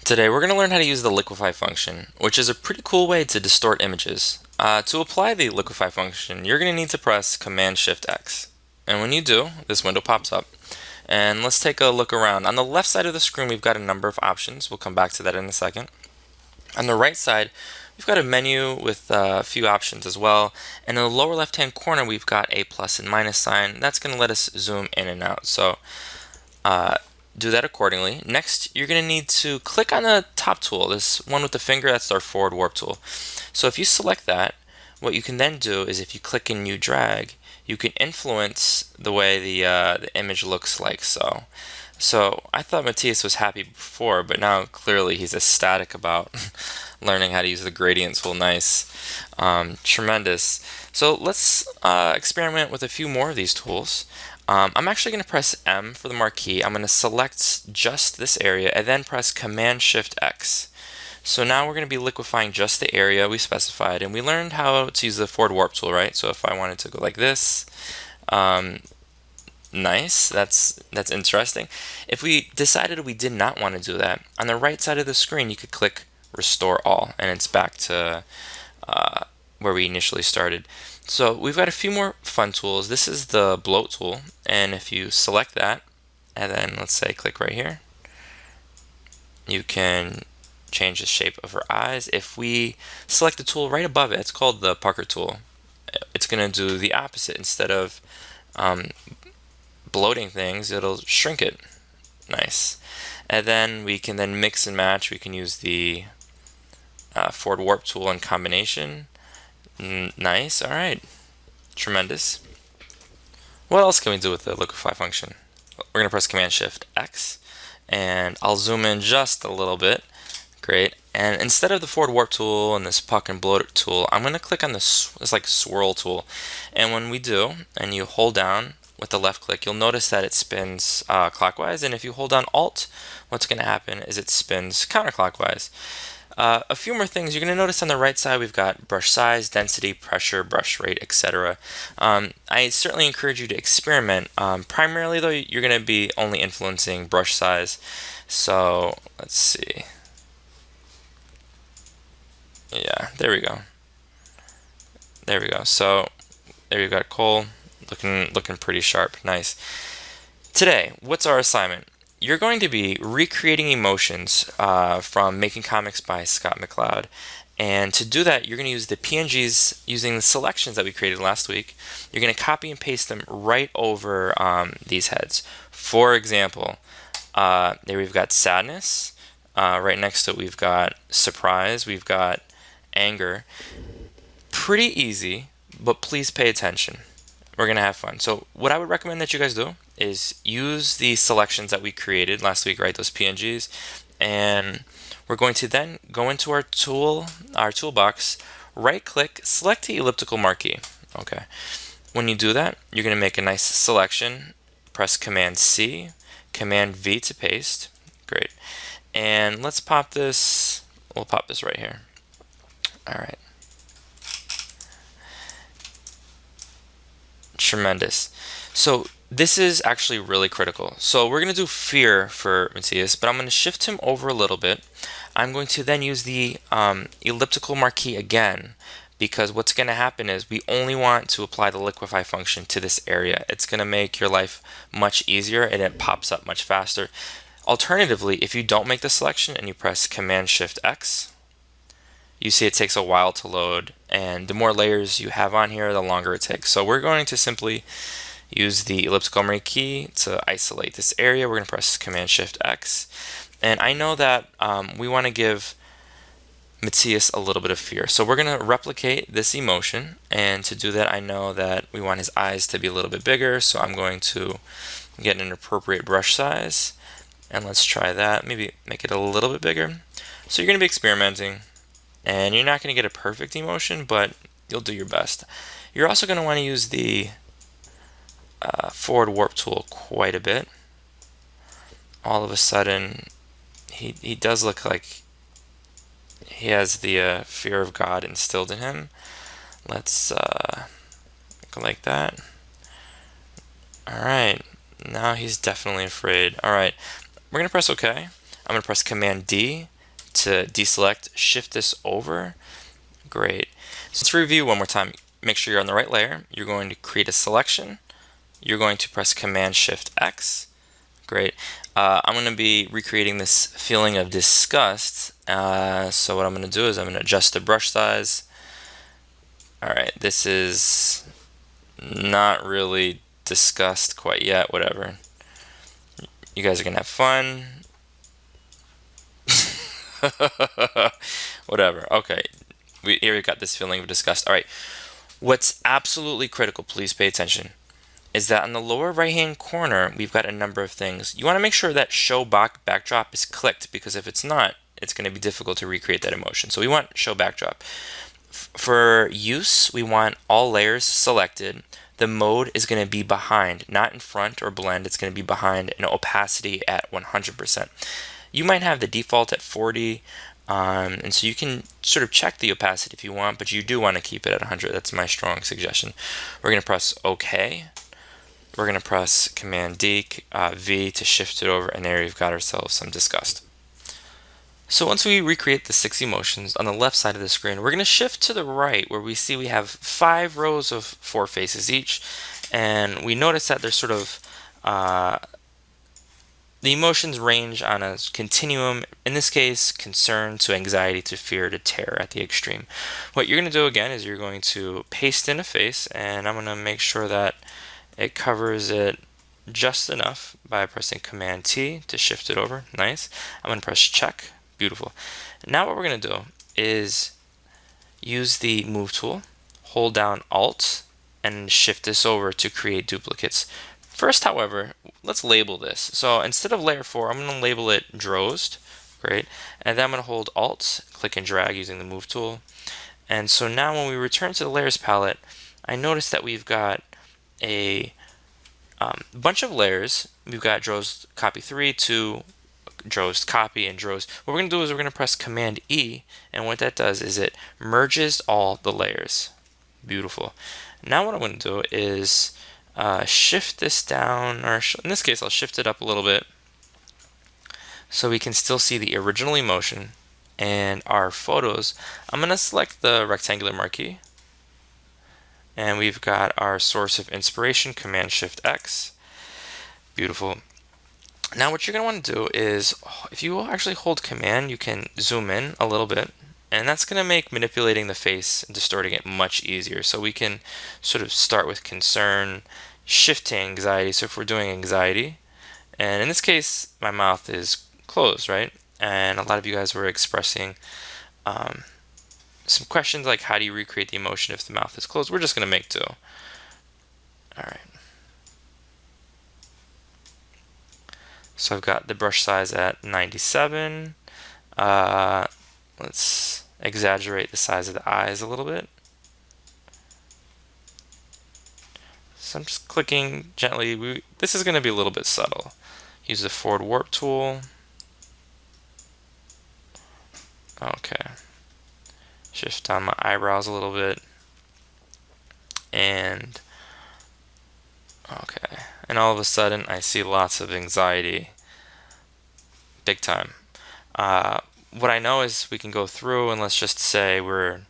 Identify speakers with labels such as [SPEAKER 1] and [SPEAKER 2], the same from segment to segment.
[SPEAKER 1] Today we're going to learn how to use the liquify function, which is a pretty cool way to distort images. To apply the liquify function, you're going to need to press Command-Shift-X. And when you do, this window pops up. And let's take a look around. On the left side of the screen, we've got a number of options. We'll come back to that in a second. On the right side, we've got a menu with a few options as well. And in the lower left-hand corner, we've got a plus and minus sign. That's going to let us zoom in and out. So do that accordingly. Next, you're going to need to click on the top tool, this one with the finger. That's our forward warp tool. So if you select that, what you can then do is if you click and you drag, you can influence the way the image looks like so. So I thought Matthias was happy before, but now clearly he's ecstatic about learning how to use the gradient tool. Nice. Tremendous. So let's experiment with a few more of these tools. I'm actually going to press M for the marquee. I'm going to select just this area and then press Command-Shift-X. So now we're going to be liquefying just the area we specified, and we learned how to use the forward warp tool, right? So if I wanted to go like this, nice, that's interesting. If we decided we did not want to do that, on the right side of the screen you could click Restore All, and it's back to where we initially started. So we've got a few more fun tools. This is the bloat tool, and if you select that and then let's say click right here, you can change the shape of her eyes. If we select the tool right above it, it's called the pucker tool. It's going to do the opposite. Instead of bloating things, it'll shrink it. Nice. And then we can then mix and match. We can use the forward warp tool in combination. Nice. All right. Tremendous. What else can we do with the liquify function? We're going to press Command-Shift-X, and I'll zoom in just a little bit. Great. And instead of the forward warp tool and this puck and bloat tool, I'm going to click on this like swirl tool. And when we do, and you hold down with the left click, you'll notice that it spins clockwise. And if you hold down Alt, what's going to happen is it spins counterclockwise. A few more things. You're going to notice on the right side we've got brush size, density, pressure, brush rate, etc. I certainly encourage you to experiment. Primarily though, you're going to be only influencing brush size. So let's see. Yeah, there we go. There we go. So there you've got Cole looking pretty sharp. Nice. Today, what's our assignment? You're going to be recreating emotions from Making Comics by Scott McCloud. And to do that, you're going to use the PNGs using the selections that we created last week. You're going to copy and paste them right over these heads. For example, there we've got sadness. Right next to it, we've got surprise. We've got anger. Pretty easy, but please pay attention. We're going to have fun. So what I would recommend that you guys do is use the selections that we created last week, right? Those PNGs. And we're going to then go into our toolbox, right click, select the elliptical marquee. Okay. When you do that, you're going to make a nice selection, press Command C, Command V to paste. Great. And let's pop this, we'll pop this right here. All right. Tremendous. So this is actually really critical. So we're going to do fear for Matthias, but I'm going to shift him over a little bit. I'm going to then use the elliptical marquee again, because what's going to happen is we only want to apply the liquify function to this area. It's going to make your life much easier and it pops up much faster. Alternatively, if you don't make the selection and you press Command-Shift-X, you see it takes a while to load, and the more layers you have on here, the longer it takes. So we're going to simply use the elliptical marquee to isolate this area. We're going to press Command-Shift-X, and I know that we want to give Matthias a little bit of fear. So we're going to replicate this emotion, and to do that I know that we want his eyes to be a little bit bigger, so I'm going to get an appropriate brush size, and let's try that. Maybe make it a little bit bigger. So you're going to be experimenting, and you're not going to get a perfect emotion, but you'll do your best. You're also going to want to use the forward warp tool quite a bit. All of a sudden, he does look like he has the fear of God instilled in him. Let's go like that. All right, now he's definitely afraid. All right, we're going to press OK. I'm going to press Command D, to deselect, shift this over. Great. So let's review one more time. Make sure you're on the right layer. You're going to create a selection. You're going to press Command Shift X. Great. I'm going to be recreating this feeling of disgust. So what I'm going to do is I'm going to adjust the brush size. All right, this is not really disgust quite yet, whatever. You guys are going to have fun. Whatever. Okay. Here we got this feeling of disgust. All right. What's absolutely critical, please pay attention, is that on the lower right hand corner, we've got a number of things. You want to make sure that show backdrop is clicked, because if it's not, it's going to be difficult to recreate that emotion. So we want show backdrop. For use, we want all layers selected. The mode is going to be behind, not in front or blend. It's going to be behind, and opacity at 100%. You might have the default at 40, and so you can sort of check the opacity if you want, but you do want to keep it at 100. That's my strong suggestion. We're going to press OK. We're going to press Command D, V to shift it over, and there we've got ourselves some disgust. So once we recreate the 6 emotions on the left side of the screen, we're going to shift to the right where we see we have 5 rows of 4 faces each, and we notice that there's sort of the emotions range on a continuum, in this case, concern to anxiety to fear to terror at the extreme. What you're going to do again is you're going to paste in a face, and I'm going to make sure that it covers it just enough by pressing Command T to shift it over. Nice. I'm going to press check. Beautiful. Now what we're going to do is use the Move tool, hold down Alt, and shift this over to create duplicates. First, however, let's label this. So instead of layer 4, I'm going to label it Drozd. Great. And then I'm going to hold Alt, click and drag using the Move tool. And so now when we return to the Layers palette, I notice that we've got a bunch of layers. We've got Drozd copy 3, 2, Drozd copy, and Drozd. What we're going to do is we're going to press Command E, and what that does is it merges all the layers. Beautiful. Now what I'm going to do is shift this down, or in this case I'll shift it up a little bit so we can still see the original emotion and our photos. I'm going to select the rectangular marquee, and we've got our source of inspiration, Command Shift X. Beautiful. Now what you're going to want to do is, if you actually hold Command, you can zoom in a little bit, and that's going to make manipulating the face and distorting it much easier. So we can sort of start with concern, shift to anxiety. So if we're doing anxiety, and in this case my mouth is closed, right? And a lot of you guys were expressing some questions like, how do you recreate the emotion if the mouth is closed? We're just going to make do. All right. So I've got the brush size at 97. Let's exaggerate the size of the eyes a little bit. So I'm just clicking gently. This is going to be a little bit subtle. Use the forward warp tool. Okay. Shift down my eyebrows a little bit. And okay. And all of a sudden I see lots of anxiety. Big time. What I know is we can go through and let's just say we're,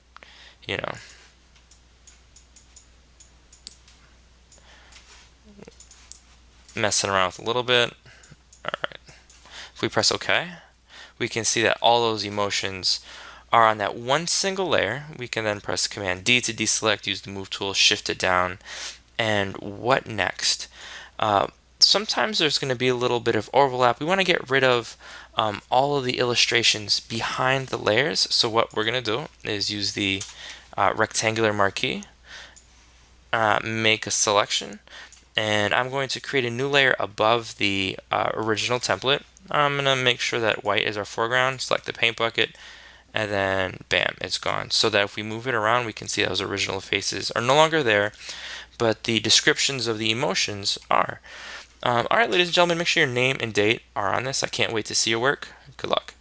[SPEAKER 1] messing around with a little bit. All right. If we press OK, we can see that all those emotions are on that one single layer. We can then press Command D to deselect, use the Move tool, shift it down. And what next? Sometimes there's going to be a little bit of overlap. We want to get rid of all of the illustrations behind the layers. So what we're going to do is use the rectangular marquee, make a selection, and I'm going to create a new layer above the original template. I'm going to make sure that white is our foreground, select the paint bucket, and then bam, it's gone. So that if we move it around, we can see those original faces are no longer there, but the descriptions of the emotions are. All right, ladies and gentlemen, make sure your name and date are on this. I can't wait to see your work. Good luck.